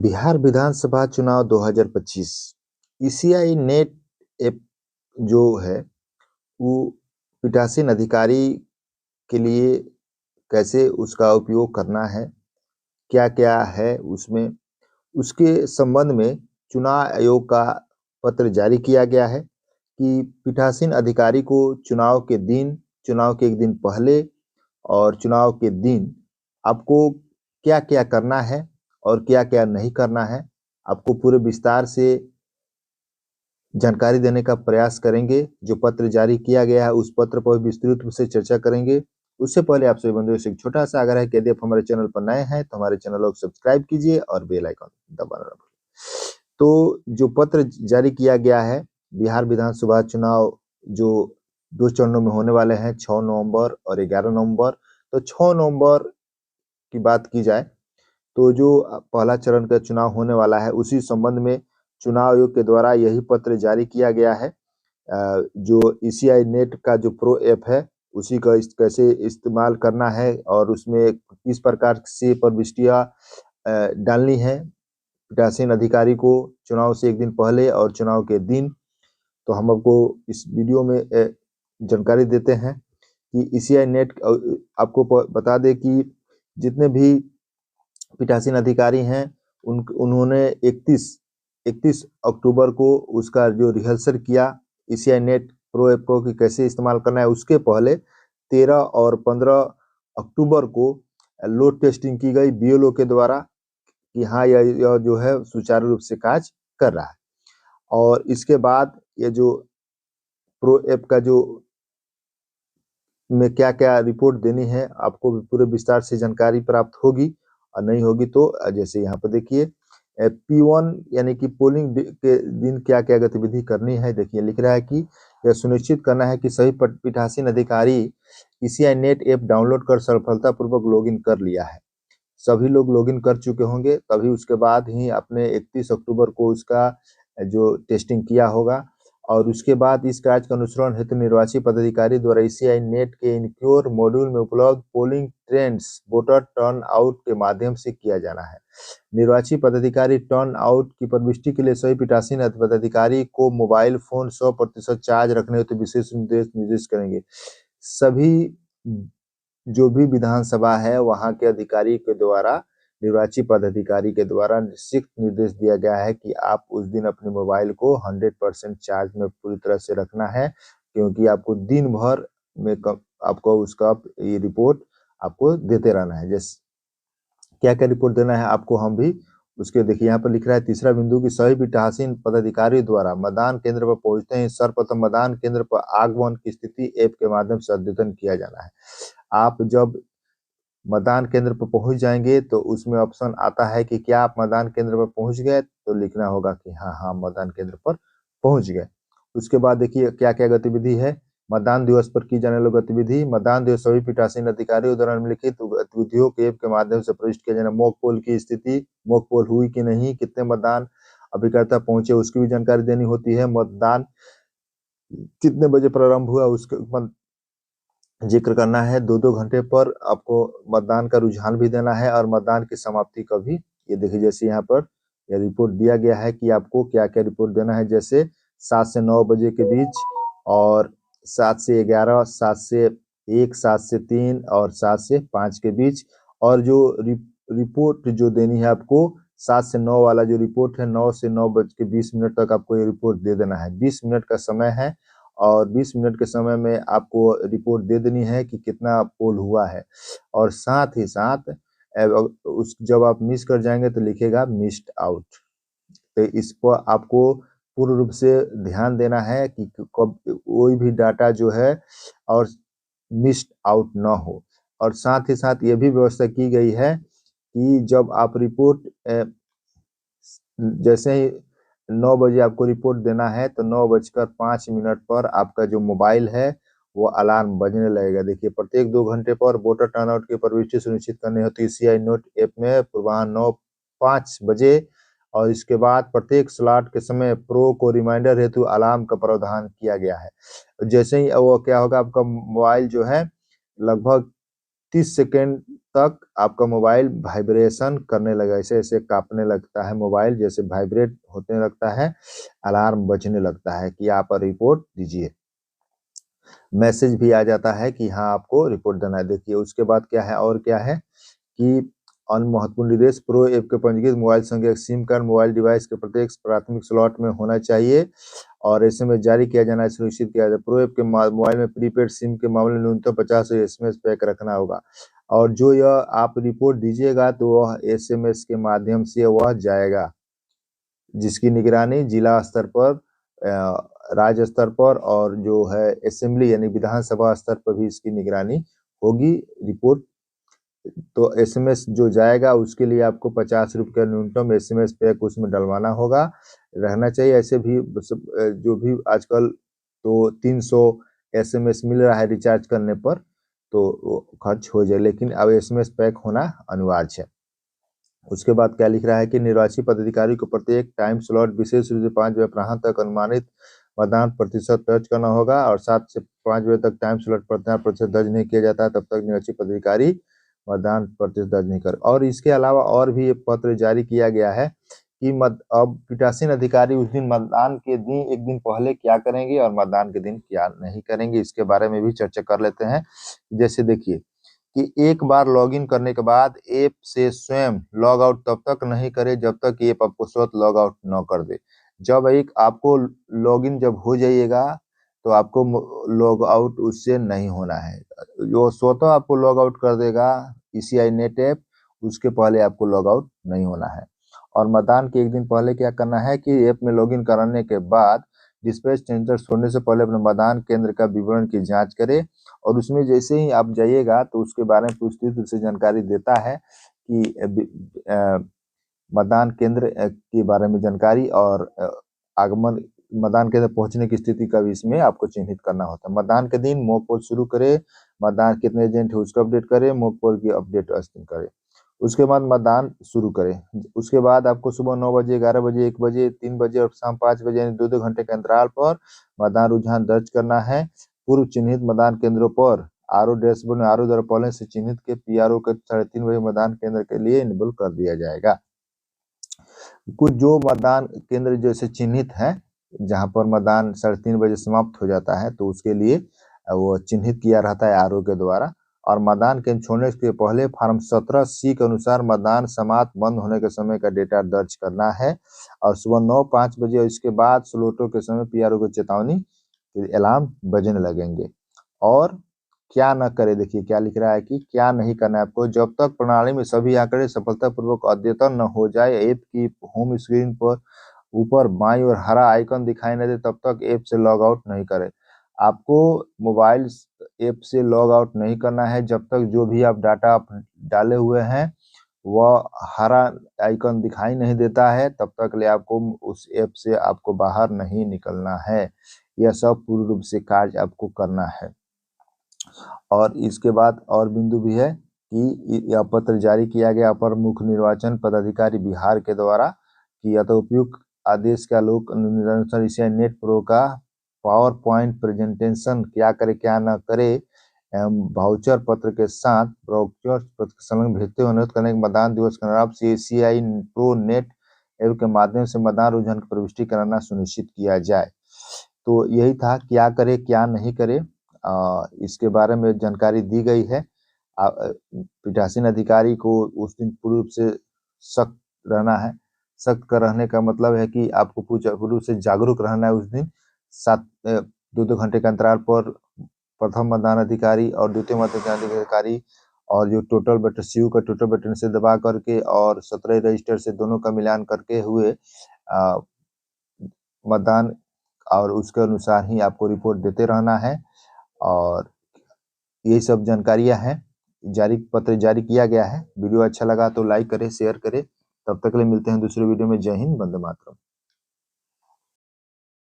बिहार विधानसभा चुनाव 2025 ECI net app जो है वो पीठासीन अधिकारी के लिए कैसे उसका उपयोग करना है, क्या-क्या है उसमें, उसके संबंध में चुनाव आयोग का पत्र जारी किया गया है कि पीठासीन अधिकारी को चुनाव के दिन, चुनाव के 1 दिन पहले और चुनाव के दिन आपको क्या-क्या करना है और क्या-क्या नहीं करना है, आपको पूरे विस्तार से जानकारी देने का प्रयास करेंगे। जो पत्र जारी किया गया है, उस पत्र पर विस्तृत रूप से चर्चा करेंगे। उससे पहले आप सभी बंधुओं से एक छोटा-सा आग्रह है कि यदि आप हमारे चैनल पर नए हैं, तो हमारे चैनल को सब्सक्राइब कीजिए और बेल आइकन दबाना ना भूलें। तो जो पत्र जारी किया गया है, बिहार विधानसभा चुनाव जो 2 चरणों में होने वाले हैं, 6 नवंबर और 11 नवंबर। तो 6 नवंबर की बात की जाए, तो जो पहला चरण का चुनाव होने वाला है, उसी संबंध में चुनाव आयोग के द्वारा यही पत्र जारी किया गया है। जो ईसीआई नेट का जो प्रो ऐप है, उसी का कैसे इस्तेमाल करना है और उसमें किस प्रकार से प्रविष्टियाँ डालनी है पीठासीन अधिकारी को चुनाव से 1 दिन पहले और चुनाव के दिन। तो हम आपको इस वीडियो में जानकारी देते हैं कि ईसीआई नेट आपको बता दें कि जितने भी पीठासीन अधिकारी हैं, उन्होंने 31 अक्टूबर को उसका जो रिहर्सल किया ईसीआई नेट प्रो ऐप को कि कैसे इस्तेमाल करना है। उसके पहले 13 और 15 अक्टूबर को लोड टेस्टिंग की गई बीएलओ के द्वारा कि हाँ, यह जो है सुचारू रूप से कार्य कर रहा है। और इसके बाद ये जो प्रो ऐप का जो में क्या-क्या रिपोर्ट देनी है, आपको भी पूरे विस्तार से जानकारी प्राप्त होगी और नहीं होगी तो जैसे यहाँ पर देखिए P1 यानी कि पोलिंग के दिन क्या-क्या गतिविधि करनी है। देखिए लिख रहा है कि यह सुनिश्चित करना है कि सभी पीठासीन अधिकारी ईसीआई नेट ऐप डाउनलोड कर सफलतापूर्वक लॉगिन कर लिया है। सभी लोग लॉगिन कर चुके होंगे, तभी उसके बाद ही आपने 31 अक्टूबर को उसका जो टेस्टिंग किया होगा और उसके बाद इस कार्य का अनुसरण हेतु निर्वाची पदाधिकारी द्वारा ईसीआई नेट के इनक्योर मॉड्यूल में उपलब्ध polling trends voter turn out के माध्यम से किया जाना है। निर्वाची पदाधिकारी टर्न आउट की प्रविष्टि के लिए सभी पीठासीन पदाधिकारी को मोबाइल फोन 100% चार्ज रखने हेतु विशेष निर्देश करेंगे। सभी जो भी विधानसभा है वहाँ के अधिकारी के द्वारा निर्वाची पदाधिकारी के द्वारा निश्चित निर्देश दिया गया है कि आप उस दिन अपने मोबाइल को 100% चार्ज में पूरी तरह से रखना है, क्योंकि आपको दिन भर में आपको उसका ये रिपोर्ट आपको देते रहना है। जैसे क्या-क्या रिपोर्ट देना है आपको हम भी उसके देखिए यहाँ पर लिख रहा है तीसरा बिंदु कि सभी पीठासीन पदाधिकारी द्वारा मतदान केंद्र पर पहुंचते ही सर्वप्रथम मतदान केंद्र पर आगमन की स्थिति ऐप के माध्यम से अद्यतन किया जाना है। आप जब मतदान केंद्र पर पहुंच जाएंगे तो उसमें ऑप्शन आता है कि क्या आप मतदान केंद्र पर पहुंच गए, तो लिखना होगा कि हाँ मतदान केंद्र पर पहुंच गए। उसके बाद देखिए क्या-क्या गतिविधि है। मतदान दिवस पर की जाने वाली गतिविधि, मतदान दिवस सभी पीठासीन अधिकारियों द्वारा निम्नलिखित गतिविधियों के ऐप के माध्यम से प्रविष्ट किया जाना। मॉक पोल की स्थिति, मॉक पोल हुई कि नहीं, कितने मतदान अभिकर्ता पहुंचे उसकी भी जानकारी देनी होती है। मतदान कितने बजे प्रारंभ हुआ उसके जिक्र करना है। 2-2 घंटे पर आपको मतदान का रुझान भी देना है और मतदान की समाप्ति का भी ये देखिए जैसे यहाँ पर यह रिपोर्ट दिया गया है कि आपको क्या-क्या रिपोर्ट देना है। जैसे 7 से 9 बजे के बीच और 7 से 11, 7 से 1, 7 से 3 और 7 से 5 के बीच। और जो रिपोर्ट जो देनी है आपको 7 से 9 वाला जो रिपोर्ट है 9 से 9 बज के 20 मिनट तक आपको ये रिपोर्ट दे देना है। 20 मिनट का समय है और 20 मिनट के समय में आपको रिपोर्ट दे देनी है कि कितना पोल हुआ है। और साथ ही साथ उस जब आप मिस कर जाएंगे तो लिखेगा मिस्ड आउट। तो इस पर आपको पूर्ण रूप से ध्यान देना है कि कब कोई भी डाटा जो है और मिस्ड आउट ना हो। और साथ ही साथ ये भी व्यवस्था की गई है कि जब आप रिपोर्ट जैसे ही 9 बजे आपको रिपोर्ट देना है तो 9:05 पर आपका जो मोबाइल है वो अलार्म बजने लगेगा। देखिए प्रत्येक 2 घंटे पर वोटर टर्नआउट की प्रविष्टि सुनिश्चित करनी होती है ईसीआई नेट ऐप में पूर्वाह्न 9:05 बजे। और इसके बाद प्रत्येक स्लॉट के समय प्रो को रिमाइंडर हेतु अलार्म का प्रावधान किया गया है। जैसे ही वो क्या होगा आपका मोबाइल जो है लगभग 30 सेकेंड तक आपका मोबाइल वाइब्रेशन करने लगा, ऐसे ऐसे कांपने लगता है मोबाइल, जैसे वाइब्रेट होने लगता है, अलार्म बजने लगता है कि आप रिपोर्ट दीजिए। मैसेज भी आ जाता है कि हाँ आपको रिपोर्ट देना है। देखिए उसके बाद क्या है, और क्या है कि अन्य महत्वपूर्ण निर्देश, प्रो ऐप के पंजीकृत मोबाइल संख्या सिम कार्ड मोबाइल डिवाइस के प्रत्येक प्राथमिक स्लॉट में होना चाहिए और एसएमएस जारी किया जाना है, सुनिश्चित किया जाए। प्रो ऐप के मोबाइल में प्रीपेड सिम के मामले में न्यूनतम 50 एसएमएस पैक रखना होगा और जो यह आप रिपोर्ट दीजिएगा तो वह एसएमएस के माध्यम से वह जाएगा, जिसकी निगरानी जिला स्तर पर, राज्य स्तर पर और जो है असेंबली यानी विधानसभा स्तर पर भी इसकी निगरानी होगी। रिपोर्ट तो एसएमएस जो जाएगा उसके लिए आपको 50 रुपये का न्यूनतम एसएमएस पैक उसमें डलवाना होगा, रहना चाहिए। ऐसे भी जो भी आजकल तो 300 एसएमएस मिल रहा है रिचार्ज करने पर, तो खर्च हो जाए, लेकिन अब एसएमएस पैक होना अनिवार्य है। उसके बाद क्या लिख रहा है कि निर्वाची पदाधिकारी को प्रत्येक टाइम स्लॉट विशेष रूप से 5 बजे अपराह्न तक अनुमानित मतदान प्रतिशत दर्ज करना होगा और 7 से 5 बजे तक टाइम स्लॉट मतदान प्रतिशत दर्ज नहीं किया जाता है तब तक निर्वाची पदाधिकारी मतदान प्रतिशत दर्ज नहीं कर। और इसके अलावा और भी एक पत्र जारी किया गया है कि अब पीठासीन अधिकारी उस दिन मतदान के दिन एक दिन पहले क्या करेंगे और मतदान के दिन क्या नहीं करेंगे, इसके बारे में भी चर्चा कर लेते हैं। जैसे देखिए कि एक बार लॉगिन करने के बाद ऐप से स्वयं लॉग आउट तब तक नहीं करे जब तक ऐप आपको स्वतः लॉग आउट न कर दे। जब एक आपको लॉगिन जब हो जाइएगा तो आपको लॉग आउट उससे नहीं होना है, जो स्वतः आपको लॉग आउट कर देगा ईसीआई नेट ऐप, उसके पहले आपको लॉग आउट नहीं होना है। और मतदान के एक दिन पहले क्या करना है कि ऐप में लॉगिन कराने के बाद डिस्पैच सेंटर छोड़ने से पहले अपने मतदान केंद्र का विवरण की जांच करें और उसमें जैसे ही आप जाइएगा तो उसके बारे में विस्तृत रूप से जानकारी देता है कि मतदान केंद्र के बारे में जानकारी और आगमन मतदान केंद्र पहुंचने की स्थिति का भी इसमें आपको चिन्हित करना होता है। मतदान के दिन मॉक पोल शुरू करें, मतदान कितने एजेंट है उसको अपडेट करें, मॉक पोल की अपडेट करें। उसके बाद मतदान शुरू करें। उसके बाद आपको सुबह 9 बजे, 11 बजे, 1 बजे, 3 बजे और शाम 5 बजे यानी 2-2 घंटे के अंतराल पर मतदान रुझान दर्ज करना है। पूर्व चिन्हित मतदान केंद्रों पर आरओ डैशबोर्ड में आरओ द्वारा पहले से चिन्हित के पीआरओ के 3:30 बजे मतदान केंद्र के लिए इनेबल कर दिया जाएगा। कुछ जो मतदान केंद्र जैसे चिन्हित है जहां पर मतदान 3:30 बजे समाप्त हो जाता है तो उसके लिए वो चिन्हित किया रहता है आरओ के द्वारा। और मतदान केंद्र छोड़ने के पहले फॉर्म 17C के अनुसार मतदान समाप्त बंद होने के समय का डेटा दर्ज करना है और सुबह 9-5 बजे और इसके बाद स्लोटों के समय पीआरओ को चेतावनी अलार्म बजने लगेंगे। और क्या न करे, देखिए क्या लिख रहा है कि क्या नहीं करना है आपको, जब तक प्रणाली में सभी आंकड़े सफलतापूर्वक अद्यतन न हो जाए, ऐप की होम स्क्रीन पर ऊपर बाईं ओर हरा आइकन दिखाई न दे तब तक ऐप से लॉग आउट नहीं करें। आपको मोबाइल ऐप से लॉग आउट नहीं करना है जब तक जो भी आप डाटा आप डाले हुए हैं वह हरा आइकन दिखाई नहीं देता है, तब तक ले आपको उस ऐप से आपको बाहर नहीं निकलना है। यह सब पूर्ण रूप से कार्य आपको करना है। और इसके बाद और बिंदु भी है कि यह पत्र जारी किया गया अपर मुख्य निर्वाचन पदाधिकारी बिहार के द्वारा कि यथोपयुक्त आदेश का लोक अनुसार इसे नेट प्रो का पावर पॉइंट प्रेजेंटेशन क्या करे क्या न करे एवं वाउचर पत्र के साथ वाउचर पत्र संलग्न भेजते हुए अनुरोध करने के मतदान दिवस के अनुसार सीएसीआई प्रो नेट ऐप के माध्यम से मतदान रुझान की प्रविष्टि कराना सुनिश्चित किया जाए। तो यही था क्या करे क्या नहीं करे, इसके बारे में जानकारी दी गई है। पीठासीन अधिकारी को उस दिन पूर्ण रूप से सख्त रहना है। सख्त कर रहने का मतलब है कि आपको पूर्ण रूप से जागरूक रहना है। उस दिन 2-2 घंटे के अंतराल पर प्रथम मतदान अधिकारी और द्वितीय मतदान अधिकारी और जो टोटल बटन सीयू का टोटल बटन से दबा करके और 17 रजिस्टर से दोनों का मिलान करके हुए मतदान और उसके अनुसार ही आपको रिपोर्ट देते रहना है। और यही सब जानकारियां हैं, पत्र जारी किया गया है। वीडियो अच्छा लगा तो लाइक करें, शेयर करें। तब तक के लिए मिलते हैं दूसरे वीडियो में। जय हिंद, वंदे मातरम।